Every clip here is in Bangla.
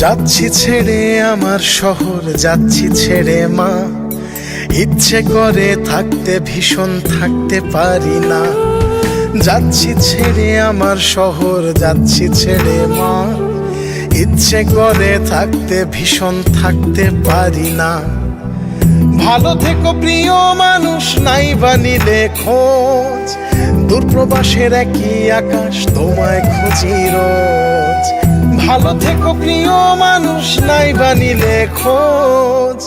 যাচ্ছি ছেড়ে আমার শহর, যাচ্ছি ছেড়ে মা। ইচ্ছে করে থাকতে ভীষণ থাকতে পারি না। যাচ্ছি ছেড়ে আমার শহর, যাচ্ছি ছেড়ে মা। ইচ্ছে করে থাকতে ভীষণ থাকতে পারি না। ভালো থেকো প্রিয় মানুষ, নাই বানিলে খোঁজ। দূরপ্রবাসের একই আকাশ, তোমায় খুঁজি রোজ। ভালো থেকো প্রিয় মানুষ, নাই বানিলে খোঁজ।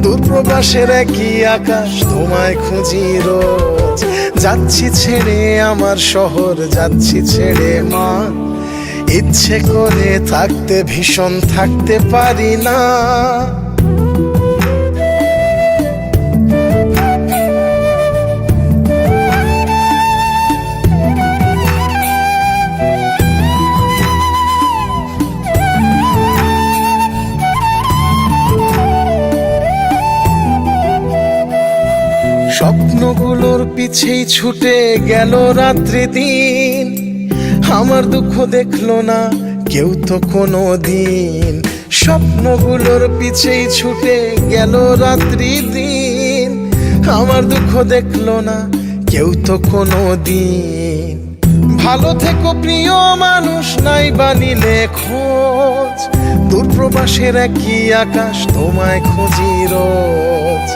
দূরপ্রবাসের একই আকাশ, তোমায় খুঁজি রোজ। যাচ্ছি ছেড়ে আমার শহর, যাচ্ছি ছেড়ে মা। ইচ্ছে করে থাকতে ভীষণ থাকতে পারি না। স্বপ্নগুলোর পিছেই ছুটে গেল রাত্রি দিন। আমার দুঃখ দেখলো না কেউ তো কোনো দিন। স্বপ্নগুলোর পিছেই ছুটে গেল রাত্রি দিন। আমার দুঃখ দেখলো না কেউ তো কোনো দিন। ভালো থেকো প্রিয় মানুষ, নাই বানিলে খোঁজ। দূরপ্রবাসের একই আকাশ, তোমায় খুঁজি রোজ।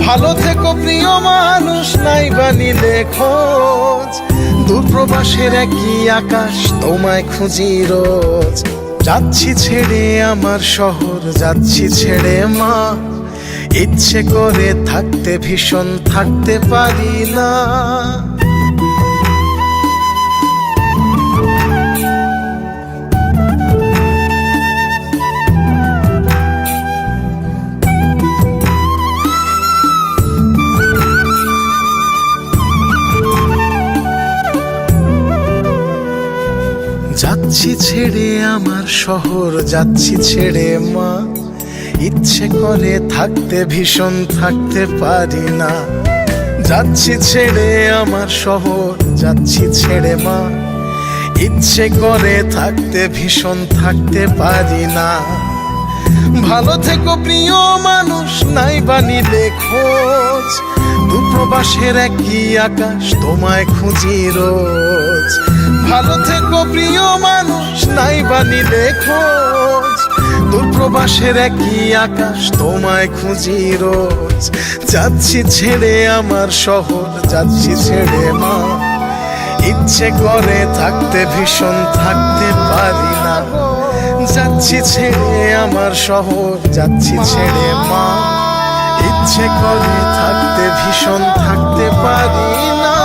ভালো থেকো প্রিয় মানুষ, নাই বানিলে খোঁজ। দূরপ্রবাসের একই আকাশ, তোমায় খুঁজি রোজ। যাচ্ছি ছেড়ে আমার শহর, যাচ্ছি ছেড়ে মা। ইচ্ছে করে থাকতে ভীষণ থাকতে পারি না। যাচ্ছি ছেড়ে আমার শহর, যাচ্ছি ছেড়ে মা। ইচ্ছে করে থাকতে ভীষণ থাকতে পারি না। যাচ্ছি ছেড়ে আমার শহর, যাচ্ছি ছেড়ে মা। ইচ্ছে করে থাকতে ভীষণ থাকতে পারি না। ভালো থেকো প্রিয় মানুষ, নাই বানিলে খোঁজ। দূরপ্রবাসের একই আকাশ, তোমায় খুঁজি রোজ। ভালো থেকো প্রিয় মানুষ, নাই বানিলে খোঁজ। দূরপ্রবাসের একই আকাশ, তোমায় খুঁজি রোজ। যাচ্ছি ছেড়ে আমার শহর, যাচ্ছি ছেড়ে মা। ইচ্ছে করে থাকতে ভীষণ থাকতে পারি না। যাচ্ছি ছেড়ে আমার শহর, যাচ্ছি ছেড়ে মা। ইচ্ছে করে থাকতে ভীষণ থাকতে পারি না।